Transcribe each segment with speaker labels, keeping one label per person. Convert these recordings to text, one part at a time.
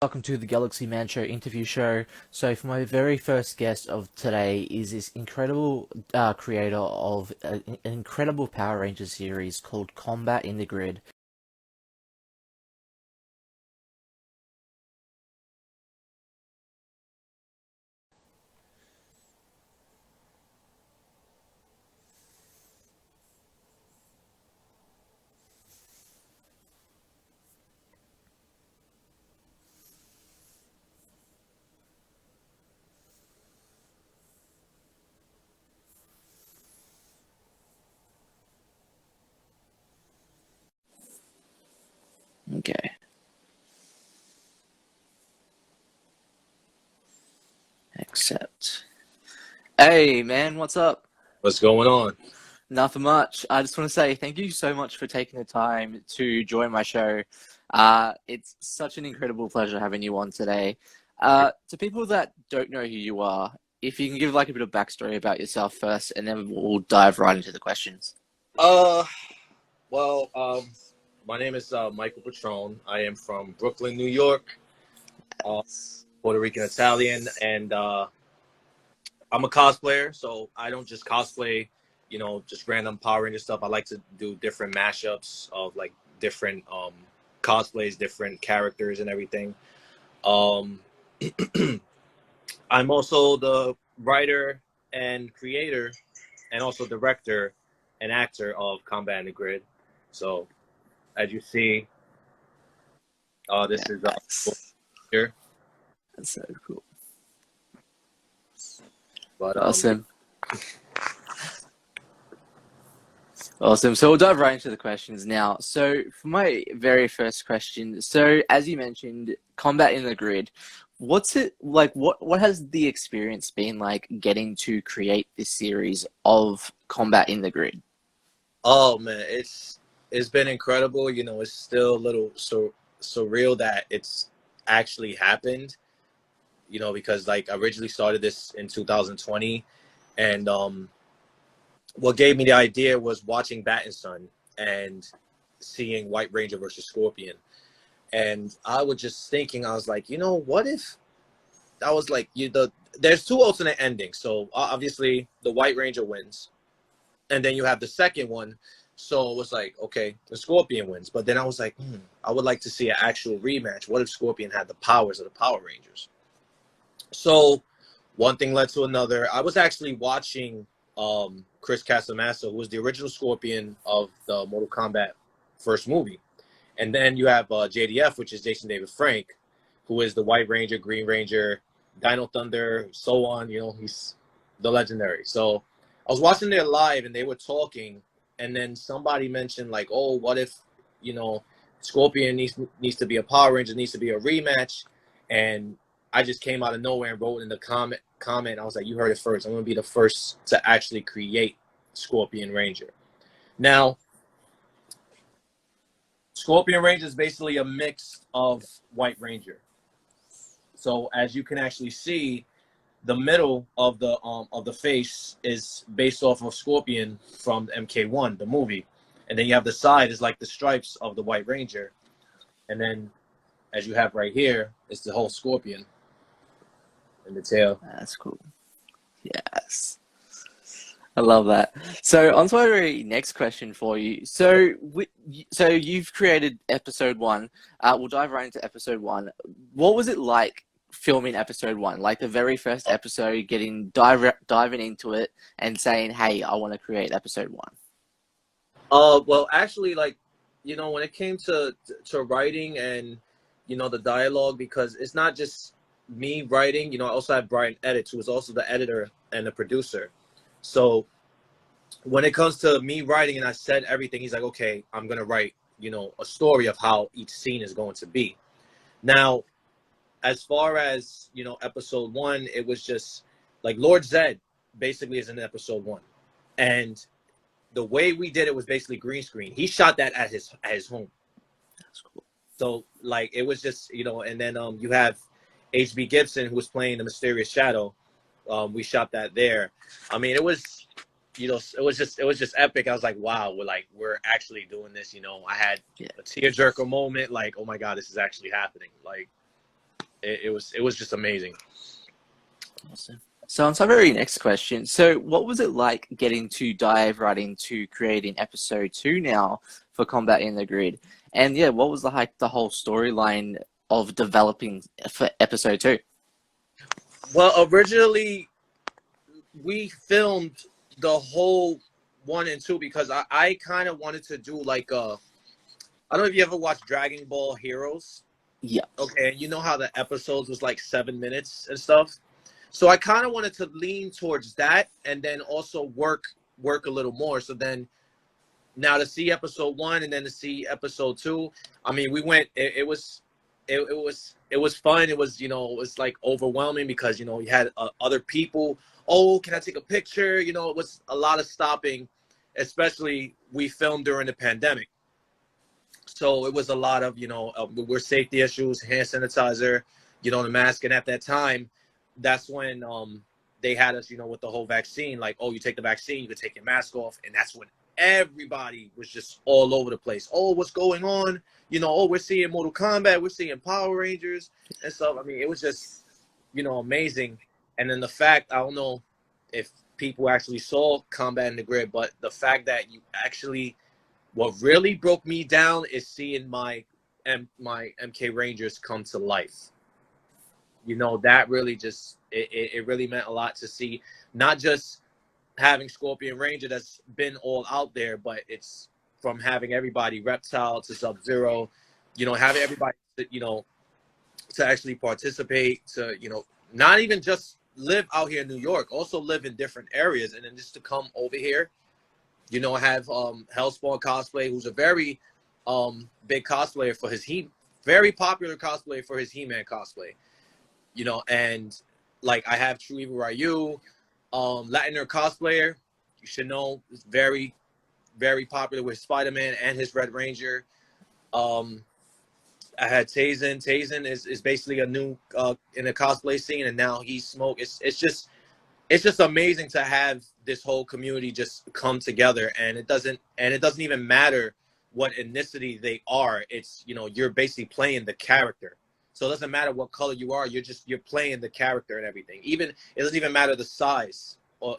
Speaker 1: Welcome to the Galaxy Man Show interview show. So, for my very first guest of today is this incredible creator of an incredible Power Rangers series called Combat in the Grid. Okay, accept. Hey, man, what's up?
Speaker 2: What's going on?
Speaker 1: Nothing much. I just want to say thank you so much for taking the time to join my show. It's such an incredible pleasure having you on today. To people that don't know who you are, if you can give like a bit of backstory about yourself first, and then we'll dive right into the questions.
Speaker 2: Uh, well, my name is Michael Patron. I am from Brooklyn, New York, uh, Puerto Rican Italian, and I'm a cosplayer. So I don't just cosplay, just random Power Ranger stuff. I like to do different mashups of like different cosplays, different characters, and everything. Um, I'm also the writer and creator, and also director and actor of Combat in the Grid. So as you see, this is
Speaker 1: Yes.
Speaker 2: here.
Speaker 1: That's so cool.
Speaker 2: But
Speaker 1: Awesome. Awesome. So we'll dive right into the questions now. So for my very first question, so as you mentioned, combat in the grid, what's it like? What has the experience been like getting to create this series of combat in the grid?
Speaker 2: oh man, it's been incredible. It's still a little surreal that it's actually happened. Because like I originally started this in 2020, and what gave me the idea was watching Bat and Son and seeing White Ranger versus Scorpion. And I was just thinking, I was like, what if I was like, there's two alternate endings. So obviously the White Ranger wins, and then you have the second one. So it was like, okay, the Scorpion wins. But then I was like, I would like to see an actual rematch. What if Scorpion had the powers of the Power Rangers? So one thing led to another. I was actually watching Chris Casamassa, who was the original Scorpion of the Mortal Kombat first movie. And then you have JDF, which is Jason David Frank, who is the White Ranger, Green Ranger, Dino Thunder, so on. He's the legendary. So I was watching their live, and they were talking, and then somebody mentioned like, "Oh, what if, you know, Scorpion needs to be a Power Ranger, needs to be a rematch?" And I just came out of nowhere and wrote in the comment. I was like, "You heard it first. I'm gonna be the first to actually create Scorpion Ranger." Now, Scorpion Ranger is basically a mix of White Ranger. So as you can actually see, the middle of the face is based off of Scorpion from MK1, the movie, and then you have the side is like the stripes of the White Ranger, and then as you have right here, it's the whole Scorpion and the tail.
Speaker 1: That's cool. Yes. I love that. So on to my very next question for you. So you've created episode one. We'll dive right into episode one. What was it like filming episode one? Like the very first episode, diving into it and saying, "Hey, I want to create episode one."
Speaker 2: Well, actually, like, when it came to writing and the dialogue, because it's not just me writing. I also have Brian Edits, who is also the editor and the producer. So when it comes to me writing, and I said everything, he's like, "Okay, I'm gonna write, a story of how each scene is going to be." Now, as far as episode one, it was just like Lord Zed basically is in episode one, and the way we did it was basically green screen. He shot that at his home.
Speaker 1: That's cool.
Speaker 2: So like it was just and then you have HB Gibson, who was playing the mysterious shadow. We shot that there. I mean, it was it was just epic. I was like, wow, we're actually doing this. I had
Speaker 1: Yeah.
Speaker 2: a tearjerker moment, like, oh my god, this is actually happening. Like, it was just amazing.
Speaker 1: Awesome. So on to our very next question. So what was it like getting to dive right into creating episode 2 now for Combat in the Grid? And yeah, what was the whole storyline of developing for episode 2?
Speaker 2: Well, originally we filmed the whole 1 and 2 because I kind of wanted to do like I don't know if you ever watched Dragon Ball Heroes.
Speaker 1: Yeah.
Speaker 2: Okay, and you know how the episodes was like 7 minutes and stuff. So I kind of wanted to lean towards that, and then also work a little more. So then now to see episode 1 and then to see episode 2, I mean, we went. It was fun. It was, it was like overwhelming because you had other people. Oh, can I take a picture? It was a lot of stopping, especially we filmed during the pandemic. So it was a lot of, we're safety issues, hand sanitizer, the mask. And at that time, that's when they had us, with the whole vaccine. Like, oh, you take the vaccine, you can take your mask off. And that's when everybody was just all over the place. Oh, what's going on? Oh, we're seeing Mortal Kombat. We're seeing Power Rangers and stuff. I mean, it was just, amazing. And then the fact, I don't know if people actually saw Combat in the Grid, but the fact that you actually – what really broke me down is seeing my MK Rangers come to life. That really just it really meant a lot to see, not just having Scorpion Ranger that's been all out there, but it's from having everybody, Reptile to Sub-Zero, having everybody to actually participate, to not even just live out here in New York, also live in different areas, and then just to come over here. I have Hellspawn Cosplay, who's a very big cosplayer for his very popular cosplayer for his He-Man cosplay. And like I have True Evil Ryu, Latiner cosplayer, you should know, is very, very popular with Spider-Man and his Red Ranger. I had Tazen. Tazen is basically a new in the cosplay scene, and now he's Smoke. It's just amazing to have this whole community just come together, and it doesn't even matter what ethnicity they are. It's you're basically playing the character, so it doesn't matter what color you are. You're playing the character and everything. Even it doesn't even matter the size, or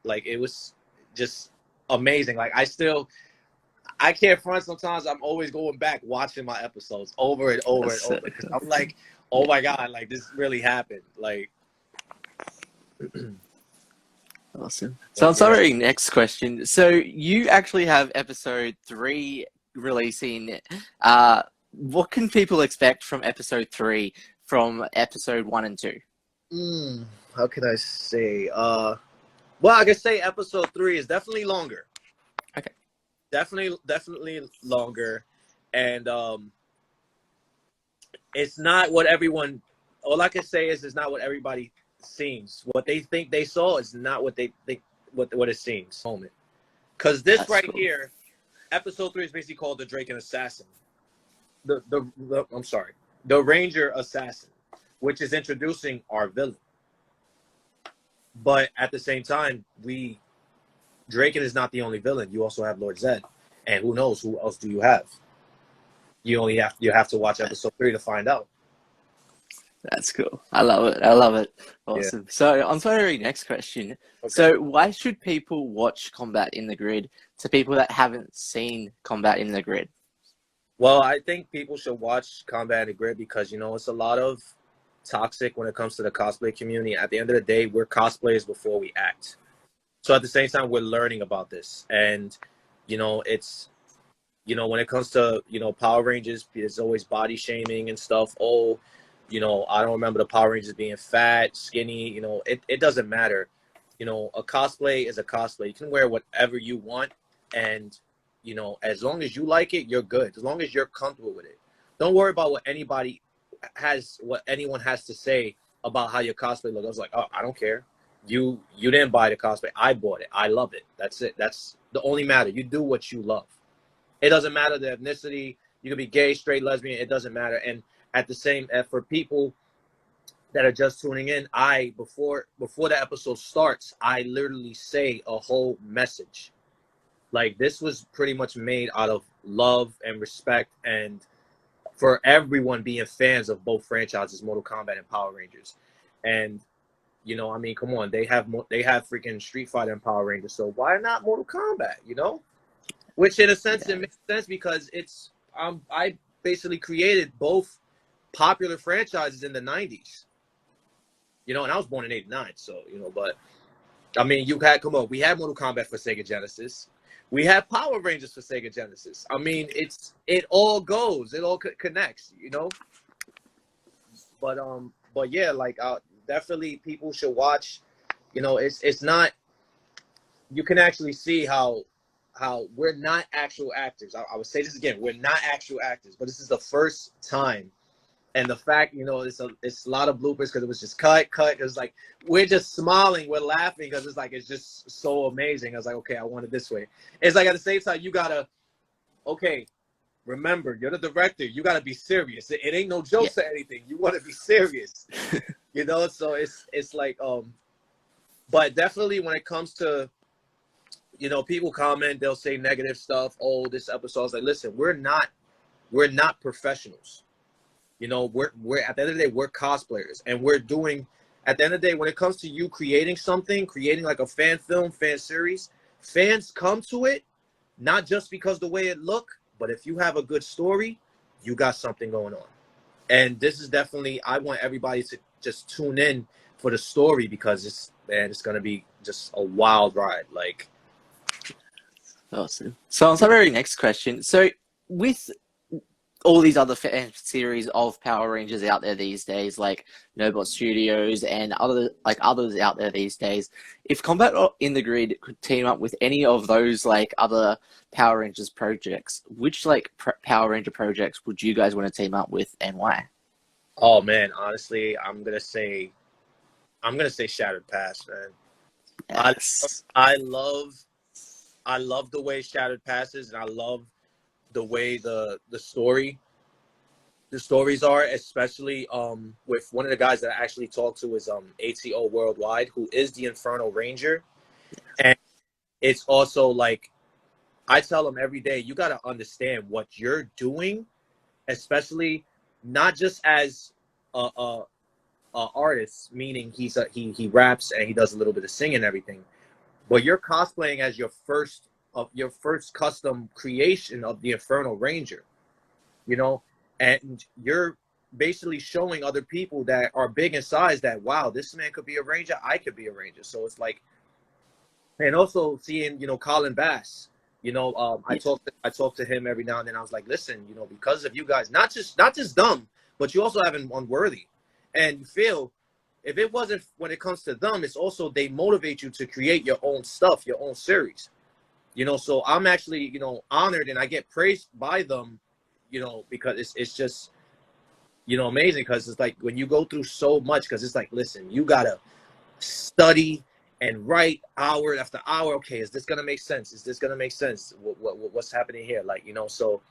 Speaker 2: like it was just amazing. Like I can't front. Sometimes I'm always going back watching my episodes over and over and over because I'm like, oh my god, like this really happened, like.
Speaker 1: Awesome. So on to our next question. So you actually have episode 3 releasing. What can people expect from episode 3 from episode 1 and 2?
Speaker 2: How can I say? Well, I can say episode 3 is definitely longer.
Speaker 1: Okay.
Speaker 2: Definitely longer, and it's not what everyone. All I can say is it's not what everybody seems. What they think they saw is not what they think what it seems. Moment, because this That's right cool. Here, episode 3 is basically called the Drake and Assassin. I'm sorry, the Ranger Assassin, which is introducing our villain. But at the same time, Draken is not the only villain. You also have Lord Zed, and who knows who else do you have? You have to watch episode 3 to find out.
Speaker 1: That's cool. I love it. Awesome. Yeah. So on to our next question. Okay. So why should people watch Combat in the Grid to people that haven't seen Combat in the Grid?
Speaker 2: Well, I think people should watch Combat in the Grid because, it's a lot of toxic when it comes to the cosplay community. At the end of the day, we're cosplayers before we act. So at the same time, we're learning about this. And, it's, when it comes to, Power Rangers, there's always body shaming and stuff. Oh, I don't remember the Power Rangers being fat, skinny, it doesn't matter. A cosplay is a cosplay. You can wear whatever you want. And, as long as you like it, you're good. As long as you're comfortable with it. Don't worry about what anyone has to say about how your cosplay looks. I was like, oh, I don't care. You didn't buy the cosplay. I bought it. I love it. That's it. That's the only matter. You do what you love. It doesn't matter the ethnicity. You can be gay, straight, lesbian. It doesn't matter. And at the same, for people that are just tuning in, before the episode starts, I literally say a whole message. Like, this was pretty much made out of love and respect and for everyone being fans of both franchises, Mortal Kombat and Power Rangers. And you know, I mean, come on, they have freaking Street Fighter and Power Rangers, so why not Mortal Kombat? You know, which in a sense it makes sense because it's I basically created both popular franchises in the '90s. You know, and I was born in '89, so you know, but I mean, we had Mortal Kombat for Sega Genesis. We had Power Rangers for Sega Genesis. I mean, it all goes, it all connects, you know. But yeah, like definitely people should watch. You know, it's not. You can actually see how we're not actual actors. I would say this again: we're not actual actors, but this is the first time. And the fact, you know, it's a lot of bloopers because it was just cut. It was like we're just smiling, we're laughing because it's just so amazing. I was like, okay, I want it this way. It's like at the same time, you gotta, okay, remember, you're the director. You gotta be serious. It ain't no jokes or anything. You want to be serious, you know. So it's like, but definitely when it comes to, you know, people comment, they'll say negative stuff. Oh, this episode's like, listen, we're not professionals. You know, we're at the end of the day, we're cosplayers, and we're doing. At the end of the day, when it comes to you creating something, creating like a fan film, fan series, fans come to it not just because the way it look, but if you have a good story, you got something going on. And this is definitely, I want everybody to just tune in for the story because it's gonna be just a wild ride. Like,
Speaker 1: awesome. So on to our very next question. So with all these other fan series of Power Rangers out there these days, like Nobot Studios and others out there these days, if Combat in the Grid could team up with any of those like other Power Rangers projects, which like Power Ranger projects would you guys want to team up with and why?
Speaker 2: oh man, honestly, I'm gonna say Shattered Past, man.
Speaker 1: Yes.
Speaker 2: I love the way Shattered passes, and I love the way the stories are, especially with one of the guys that I actually talked to is ATO Worldwide, who is the Infernal Ranger. And it's also like I tell him every day, you gotta understand what you're doing, especially not just as a artist, meaning he raps and he does a little bit of singing and everything, but you're cosplaying as your first custom creation of the Infernal Ranger, you know, and you're basically showing other people that are big in size that wow, this man could be a ranger, I could be a ranger. So it's like, and also seeing, you know, Colin Bass, you know, I talk to him every now and then. I was like, listen, you know, because of you guys, not just dumb, but you also have an unworthy, and you feel. If it wasn't when it comes to them, it's also they motivate you to create your own stuff, your own series. You know, so I'm actually, you know, honored and I get praised by them, you know, because it's just, you know, amazing because it's like when you go through so much, because it's like, listen, you gotta study and write hour after hour. Okay, is this gonna make sense? Is this gonna make sense? What's happening here? Like, you know, so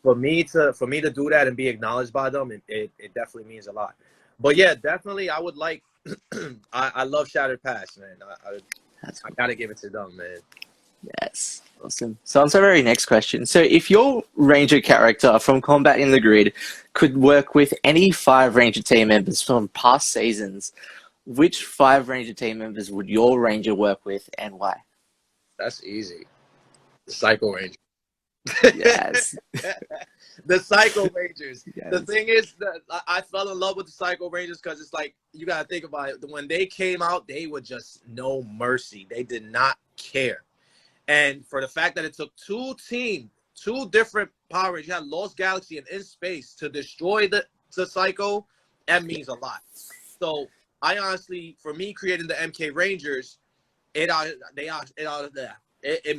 Speaker 2: for me to do that and be acknowledged by them, it definitely means a lot. But yeah, definitely I would like I love Shattered Past, man. I gotta give it to them, man.
Speaker 1: Yes. Awesome. So on to our very next question. So if your Ranger character from Combat in the Grid could work with any 5 Ranger team members from past seasons, which 5 Ranger team members would your Ranger work with and why?
Speaker 2: That's easy. The Psycho Ranger.
Speaker 1: Yes.
Speaker 2: The Psycho Rangers.
Speaker 1: Yes.
Speaker 2: The thing is that I fell in love with the Psycho Rangers because it's like, you gotta think about it. When they came out, they were just no mercy. They did not care. And for the fact that it took 2 different Power Rangers, you had Lost Galaxy and In Space to destroy the Psycho, that means a lot. So I honestly, for me creating the MK Rangers, it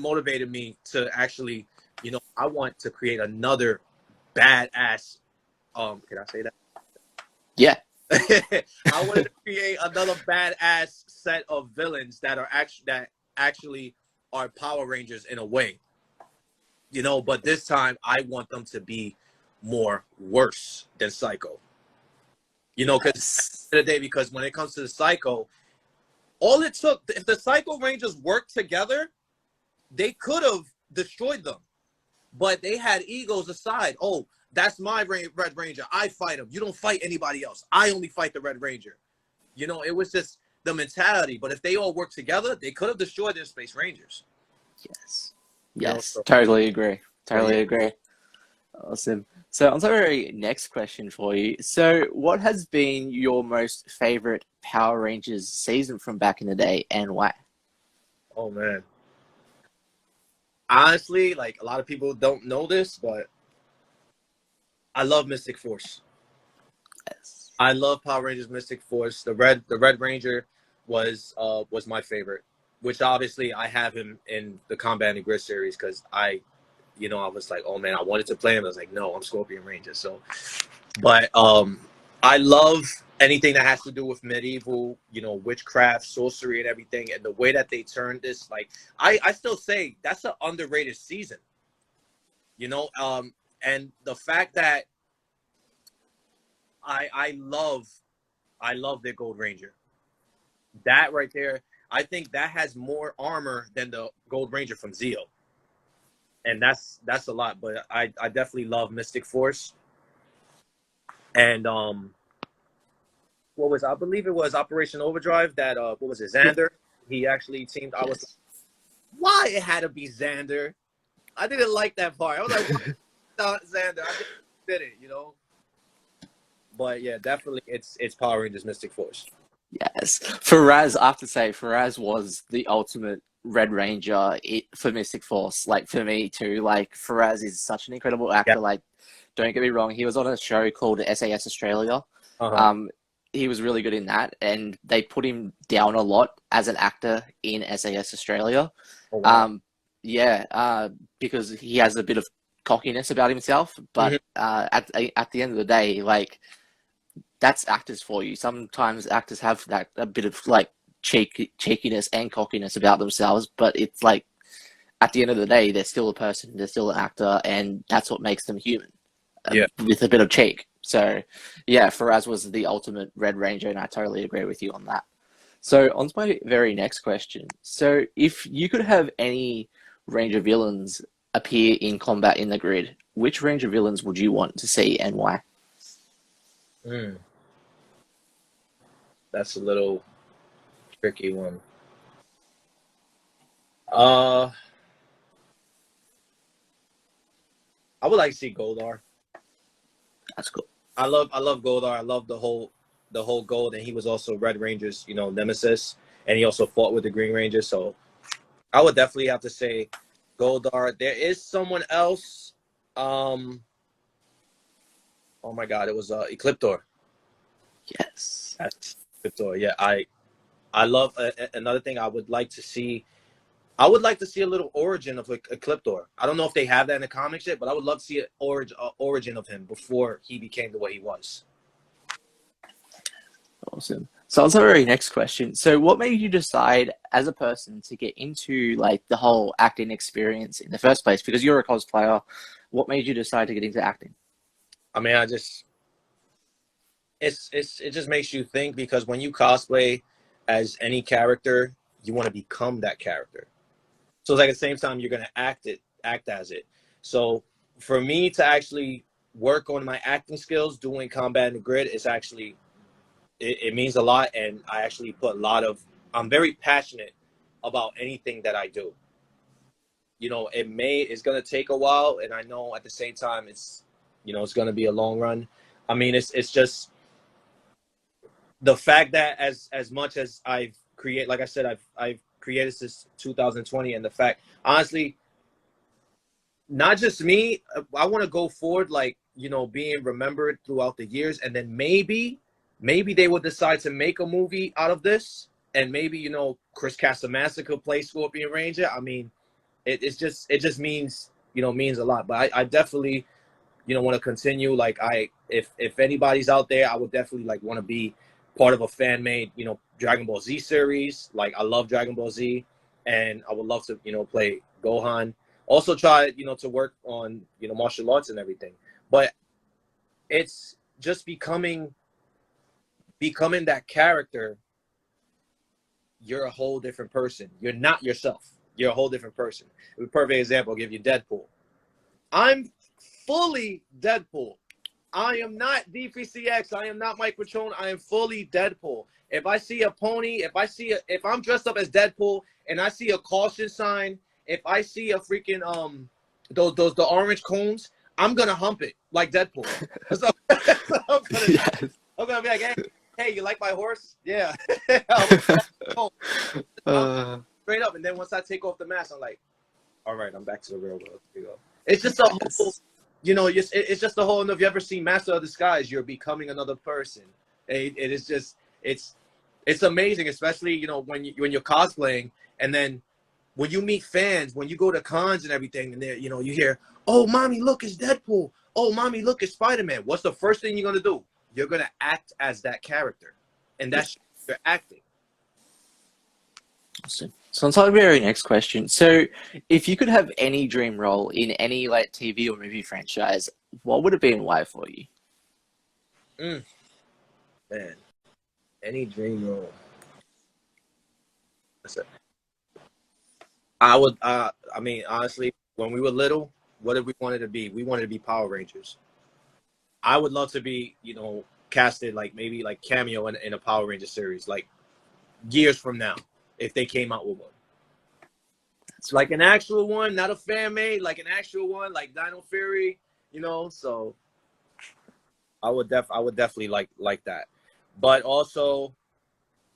Speaker 2: motivated me to actually, you know, I want to create another badass. Can I say that?
Speaker 1: Yeah.
Speaker 2: I wanted to create another badass set of villains that actually are Power Rangers in a way, you know. But this time, I want them to be more worse than Psycho. You know, because at the end of the day, because when it comes to the Psycho, all it took, if the Psycho Rangers worked together, they could have destroyed them. But they had egos aside. Oh, that's my Red Ranger. I fight him. You don't fight anybody else. I only fight the Red Ranger. You know, it was just the mentality. But if they all worked together, they could have destroyed their Space Rangers.
Speaker 1: Yes.
Speaker 2: You know,
Speaker 1: Yes.
Speaker 2: so,
Speaker 1: Totally agree.
Speaker 2: but yeah.
Speaker 1: Totally agree. Awesome. So on to our next question for you. So what has been your most favorite Power Rangers season from back in the day and why?
Speaker 2: Oh man. Honestly, like a lot of people don't know this, but I love Mystic Force.
Speaker 1: Yes.
Speaker 2: I love Power Rangers Mystic Force. The Red Ranger was my favorite, which obviously I have him in the Kombat and Grid series because I was like, oh man, I wanted to play him. I was like, no, I'm Scorpion Ranger. So, but I love anything that has to do with medieval, witchcraft, sorcery, and everything. And the way that they turned this, like, I still say that's an underrated season. And the fact that I love their Gold Ranger. That right there, I think that has more armor than the Gold Ranger from Zeo, and that's a lot. But I definitely love Mystic Force, and I believe it was Operation Overdrive that what was it,
Speaker 1: Yep.
Speaker 2: Xander? He actually teamed. I was like,
Speaker 1: Yes.
Speaker 2: why it had to be Xander? I didn't like that part. I was like, why not Xander? I just did it. But yeah, definitely, it's Power Rangers Mystic Force.
Speaker 1: Yes. Faraz, I have to say, Faraz was the ultimate Red Ranger for Mystic Force. Like, for me, too. Like, Faraz is such an incredible
Speaker 2: Yeah.
Speaker 1: actor. Like, don't get me wrong, he was on a show called SAS Australia.
Speaker 2: Uh-huh.
Speaker 1: Um, he was really good in that, and they put him down a lot as an actor in SAS Australia.
Speaker 2: Oh wow.
Speaker 1: Um, yeah, because he has a bit of cockiness about himself, but
Speaker 2: Hmm.
Speaker 1: at the end of the day, like, that's actors for you. Sometimes actors have that a bit of like cheekiness and cockiness about themselves, but it's like at the end of the day, they're still a person, they're still an actor, and that's what makes them human,
Speaker 2: Yeah.
Speaker 1: with a bit of cheek. So, yeah, Faraz was the ultimate Red Ranger, and I totally agree with you on that. So, on to my very next question. So, if you could have any Ranger villains appear in combat in the grid, which Ranger villains would you want to see and why?
Speaker 2: Mm, that's a little tricky one. Uh, I would like to see Goldar.
Speaker 1: That's cool.
Speaker 2: I love Goldar. I love the whole Gold, and he was also Red Ranger's, nemesis, and he also fought with the Green Ranger. So I would definitely have to say Goldar. There is someone else. Um, oh my God, it was Ecliptor.
Speaker 1: Yes.
Speaker 2: That's Ecliptor. Yeah, I love another thing I would like to see. I would like to see a little origin of like Ecliptor. I don't know if they have that in the comics yet, but I would love to see an origin of him before he became the way he was.
Speaker 1: Awesome. So on to our next question. So what made you decide as a person to get into like the whole acting experience in the first place? Because you're a cosplayer, what made you decide to get into acting?
Speaker 2: I mean, it just makes you think because when you cosplay as any character, you want to become that character. So it's like at the same time you're gonna act as it. So for me to actually work on my acting skills doing Combat in the Grid is actually it means a lot, and I actually put a lot of. I'm very passionate about anything that I do. It's gonna take a while, and I know at the same time it's gonna be a long run. I mean, it's just the fact that as much as like I said, I've created since 2020, and the fact, honestly, not just me, I want to go forward, like being remembered throughout the years, and then maybe they will decide to make a movie out of this, and maybe Chris Casamassa could play Scorpion Ranger. I mean, it just means a lot. But I definitely want to continue. Like if anybody's out there, I would definitely like want to be part of a fan made Dragon Ball Z series. Like I love Dragon Ball Z, and I would love to play Gohan. Also try to work on martial arts and everything. But it's just becoming that character. You're a whole different person. You're not yourself. You're a whole different person. A perfect example, I'll give you Deadpool. I'm fully Deadpool. I am not DPCX. I am not Mike Patrone. I am fully Deadpool. If I see a pony, if I'm dressed up as Deadpool and I see a caution sign, if I see a freaking those the orange cones, I'm gonna hump it like Deadpool. So,
Speaker 1: Yes.
Speaker 2: I'm gonna be like, hey, you like my horse? Yeah. I'm straight up, and then once I take off the mask, I'm like, all right, I'm back to the real world. Here we go. It's just a whole, it's just a whole. If you ever seen Master of Disguise, you're becoming another person. It is just, it's amazing, especially when you're cosplaying, and then when you meet fans, when you go to cons and everything, and you hear, oh, mommy, look, it's Deadpool. Oh, mommy, look, it's Spider-Man. What's the first thing you're gonna do? You're gonna act as that character, and that's your acting.
Speaker 1: Awesome. So on to our very next question. So if you could have any dream role in any like TV or movie franchise, what would it be and why for you?
Speaker 2: Man, any dream role. I would. I mean, honestly, when we were little, what did we wanted to be? We wanted to be Power Rangers. I would love to be, casted like maybe like cameo in a Power Ranger series, like years from now, if they came out with one. It's like an actual one, not a fan made, like an actual one, like Dino Fury, So I would definitely like that. But also,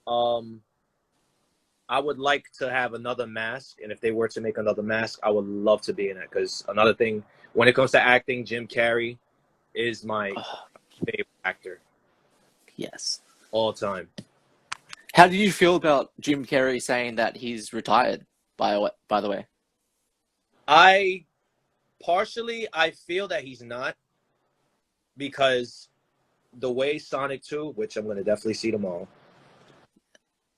Speaker 2: I would like to have another mask, and if they were to make another mask, I would love to be in it. Because another thing, when it comes to acting, Jim Carrey is my favorite actor.
Speaker 1: Yes.
Speaker 2: All time.
Speaker 1: How did you feel about Jim Carrey saying that he's retired, by the way?
Speaker 2: I feel that he's not, because the way Sonic 2, which I'm going to definitely see tomorrow,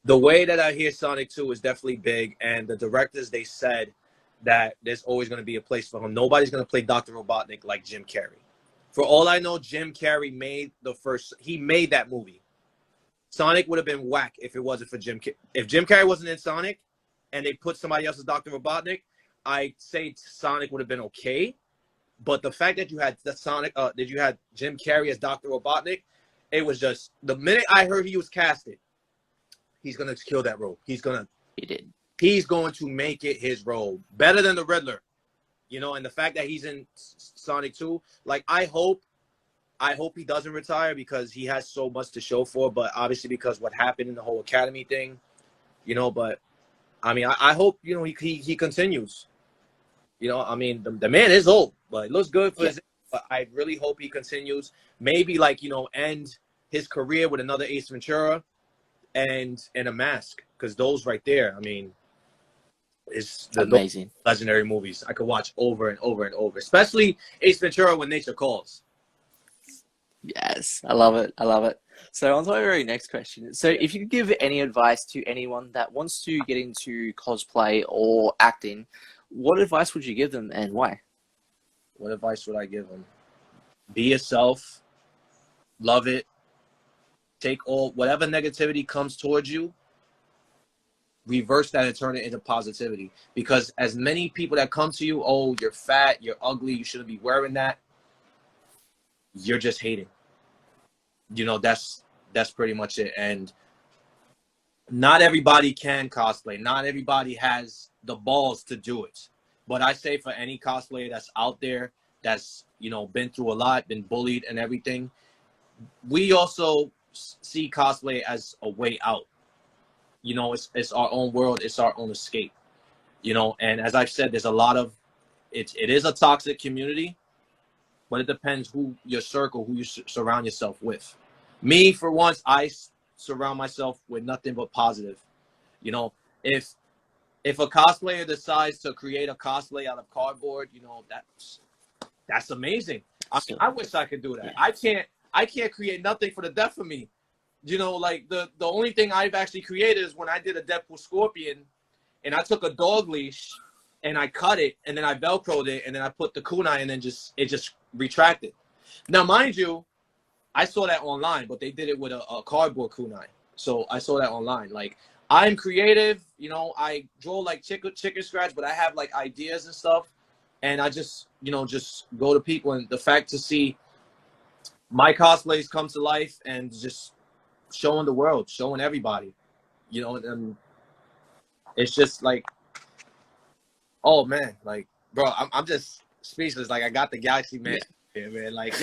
Speaker 2: the way that I hear Sonic 2 is definitely big, and the directors, they said that there's always going to be a place for him. Nobody's going to play Dr. Robotnik like Jim Carrey. For all I know, Jim Carrey made that movie. Sonic would have been whack if it wasn't for Jim Carrey. If Jim Carrey wasn't in Sonic and they put somebody else as Dr. Robotnik, I'd say Sonic would have been okay. But the fact that you had you had Jim Carrey as Dr. Robotnik, it was just, the minute I heard he was casted, he's gonna kill that role. He's going to make it his role better than the Riddler, And the fact that he's in Sonic 2, like I hope he doesn't retire, because he has so much to show for. But obviously, because what happened in the whole Academy thing, But I mean, I hope he continues. I mean, the man is old, but it looks good for his. But I really hope he continues. Maybe end his career with another Ace Ventura and a mask, because those right there, I mean, is
Speaker 1: amazing,
Speaker 2: legendary movies I could watch over and over and over. Especially Ace Ventura: When Nature Calls.
Speaker 1: Yes, I love it. I love it. So on to our very next question. So if you could give any advice to anyone that wants to get into cosplay or acting, what advice would you give them and why?
Speaker 2: What advice would I give them? Be yourself. Love it. Take whatever negativity comes towards you, reverse that and turn it into positivity. Because as many people that come to you, oh, you're fat, you're ugly, you shouldn't be wearing that, you're just hating. That's pretty much it. And not everybody can cosplay. Not everybody has the balls to do it. But I say, for any cosplayer that's out there, that's been through a lot, been bullied and everything, we also see cosplay as a way out. It's our own world, it's our own escape. And as I've said, there's a lot of it is a toxic community, but it depends who your circle, who you surround yourself with. Me, for once, I surround myself with nothing but positive. If a cosplayer decides to create a cosplay out of cardboard, that's amazing. I wish I could do that. Yeah. I can't create nothing for the death of me. Like the only thing I've actually created is when I did a Deadpool Scorpion, and I took a dog leash and I cut it, and then I Velcroed it, and then I put the kunai, and then it just retracted. Now, mind you, I saw that online, but they did it with a cardboard kunai. So I saw that online. Like, I'm creative, I draw like chicken scratch, but I have like ideas and stuff. and I just, just go to people, and the fact to see my cosplays come to life and just showing the world, showing everybody, and it's just like, oh man, like, bro, I'm just speechless. Like, I got the Galaxy
Speaker 1: Yeah.
Speaker 2: Mansion here, man. Like,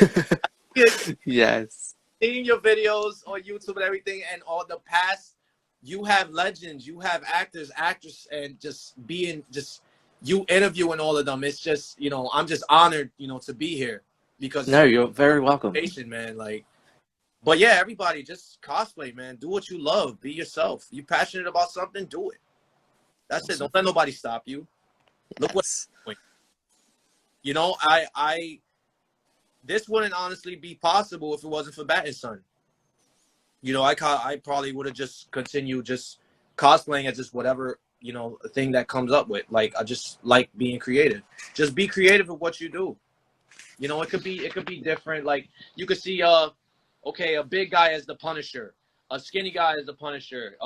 Speaker 1: Yes.
Speaker 2: seeing your videos on YouTube and everything, and all the past, you have legends, you have actors, actresses, and just you interviewing all of them. It's just, I'm just honored, to be here, because
Speaker 1: No, you're very welcome.
Speaker 2: patient, man. Like, but yeah, everybody just cosplay, man. Do what you love. Be yourself. You passionate about something, do it. That's it.
Speaker 1: Awesome.
Speaker 2: Don't let nobody stop you. Look what
Speaker 1: Yes.
Speaker 2: you're doing. I this wouldn't honestly be possible if it wasn't for Bat and Son. I probably would have just continued just cosplaying as just whatever, thing that comes up with. Like, I just like being creative. Just be creative with what you do. It could be different. Like, you could see okay, a big guy as the Punisher, a skinny guy as the Punisher.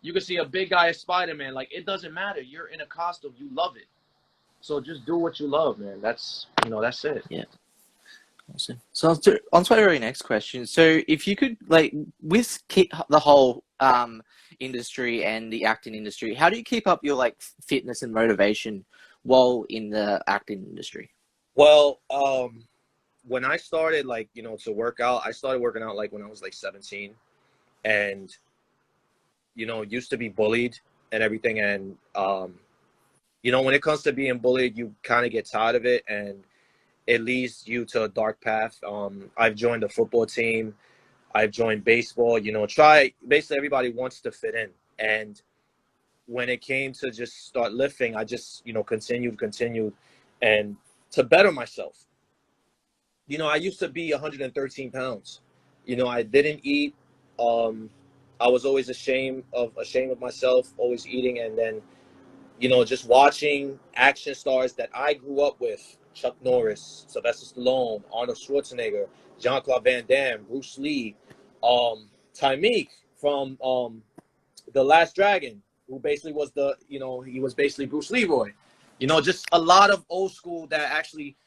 Speaker 2: You could see a big guy as Spider-Man. Like, it doesn't matter. You're in a costume. You love it. So just do what you love, man. That's it.
Speaker 1: Yeah. Awesome. So on to our very next question. So if you could, like, with the whole industry and the acting industry, how do you keep up your like fitness and motivation while in the acting industry?
Speaker 2: Well, when I started, like, to work out, I started working out like when I was like 17, and used to be bullied and everything, and when it comes to being bullied, you kind of get tired of it, and it leads you to a dark path. I've joined a football team. I've joined baseball. Basically everybody wants to fit in. And when it came to just start lifting, I just, continued, and to better myself. I used to be 113 pounds. I didn't eat. I was always ashamed of myself, always eating, and then just watching action stars that I grew up with: Chuck Norris, Sylvester Stallone, Arnold Schwarzenegger, Jean-Claude Van Damme, Bruce Lee, Tymeek from The Last Dragon, who basically was he was basically Bruce Leroy. Just a lot of old school that actually,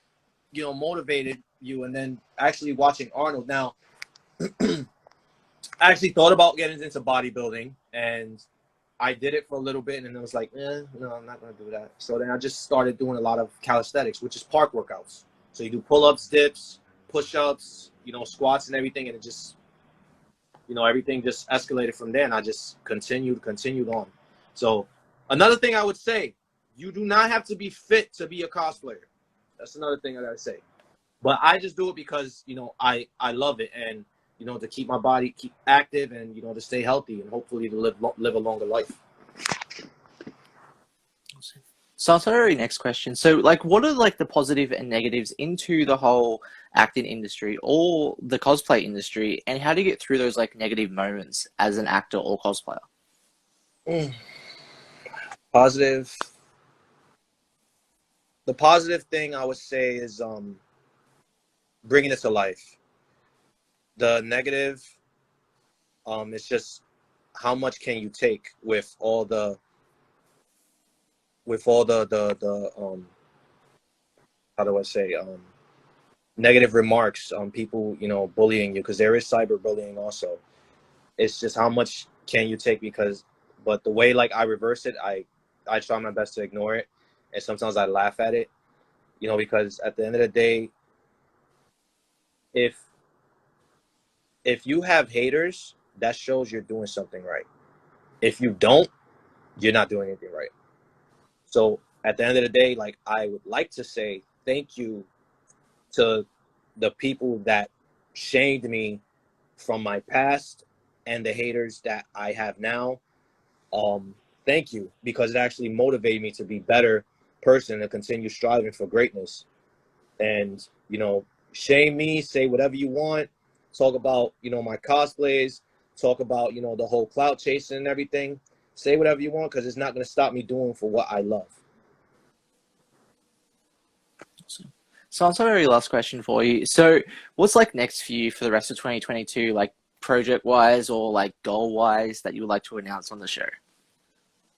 Speaker 2: motivated you. And then actually watching Arnold. Now, I actually thought about getting into bodybuilding, and I did it for a little bit, and then I was like, no, I'm not going to do that. So then I just started doing a lot of calisthenics, which is park workouts. So you do pull-ups, dips, push-ups, squats and everything, and it just, everything just escalated from there, and I just continued on. So another thing I would say, you do not have to be fit to be a cosplayer. That's another thing I got to say. But I just do it because, I love it, and to keep my body keep active, and to stay healthy, and hopefully to live a longer life.
Speaker 1: So on to our very next question. So like, what are like the positive and negatives into the whole acting industry or the cosplay industry, and how do you get through those like negative moments as an actor or cosplayer?
Speaker 2: Positive. The positive thing I would say is bringing it to life. The negative, it's just how much can you take with all the how do I say, negative remarks on people, bullying you, because there is cyberbullying also. It's just how much can you take, but the way like I reverse it, I try my best to ignore it, and sometimes I laugh at it, because at the end of the day, if you have haters, that shows you're doing something right. If you don't, you're not doing anything right. So at the end of the day, like, I would like to say thank you to the people that shamed me from my past and the haters that I have now. Thank you, because it actually motivated me to be better person and continue striving for greatness. And, shame me, say whatever you want, talk about, my cosplays, talk about, the whole clout chasing and everything. Say whatever you want, because it's not going to stop me doing for what I love.
Speaker 1: So on to our very last question for you. So what's like next for you for the rest of 2022, like project wise or like goal wise, that you would like to announce on the show?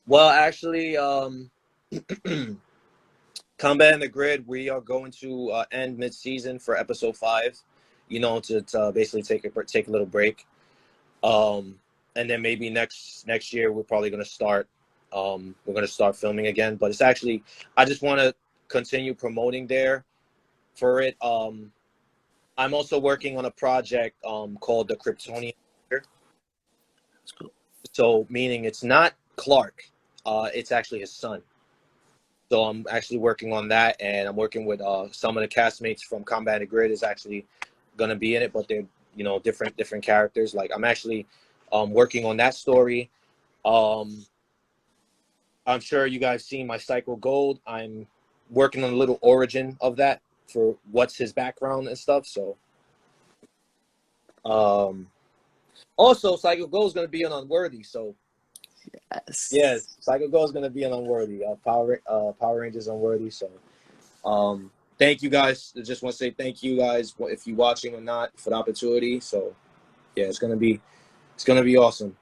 Speaker 2: Well, actually, Combat in the Grid, we are going to end mid-season for episode 5. You know, to basically take a little break. And then maybe next year we're probably gonna start. We're gonna start filming again. But it's actually, I just want to continue promoting there for it. I'm also working on a project called the Kryptonian.
Speaker 1: That's cool.
Speaker 2: So meaning it's not Clark, it's actually his son. So I'm actually working on that, and I'm working with some of the castmates from Combat and Grid is actually gonna be in it, but they're different characters. Like I'm actually working on that story. I'm sure you guys seen my Psycho Gold. I'm working on a little origin of that for what's his background and stuff. So also Psycho Gold is gonna be an Unworthy. So
Speaker 1: Yes.
Speaker 2: yes, Psycho Gold is gonna be an Unworthy. Power Rangers Unworthy. So thank you guys. I just want to say thank you guys if you're watching or not for the opportunity. So yeah, it's gonna be awesome.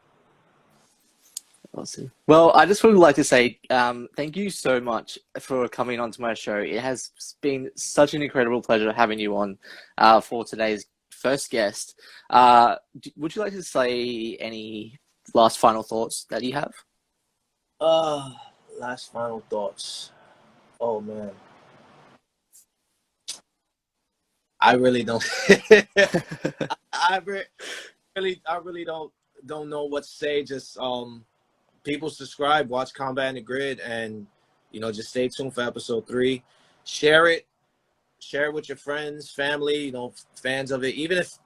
Speaker 1: Awesome. Well, I just would like to say thank you so much for coming onto my show. It has been such an incredible pleasure having you on for today's first guest. Would you like to say any last final thoughts that you have?
Speaker 2: Last final thoughts. Oh man, I really don't. I really don't know what to say. Just people subscribe, watch Combat in the Grid, and just stay tuned for episode 3. Share it with your friends, family, fans of it. Even if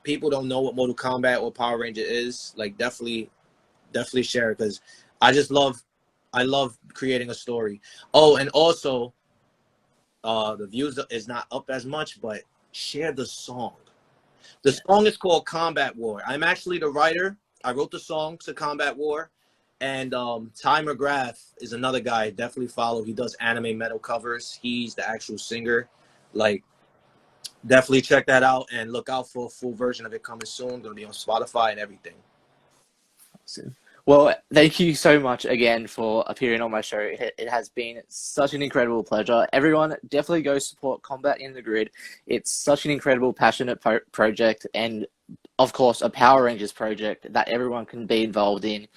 Speaker 2: people don't know what Mortal Kombat or Power Ranger is, like definitely share it, because I love creating a story. Oh, and also the views is not up as much, but share the song. The song is called Combat War. I'm actually the writer. I wrote the song to Combat War. And Ty McGrath is another guy. Definitely follow. He does anime metal covers. He's the actual singer. Like, definitely check that out and look out for a full version of it coming soon. Going to be on Spotify and everything.
Speaker 1: Awesome. Well, thank you so much again for appearing on my show. It has been such an incredible pleasure. Everyone, definitely go support Combat in the Grid. It's such an incredible, passionate project, and of course, a Power Rangers project that everyone can be involved in.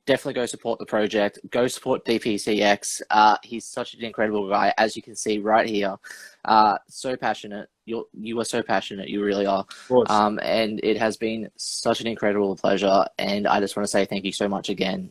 Speaker 1: Definitely go support the project. Go support DPCX. He's such an incredible guy, as you can see right here. So passionate. You are so passionate. You really are.
Speaker 2: Of course.
Speaker 1: And it has been such an incredible pleasure. And I just want to say thank you so much again.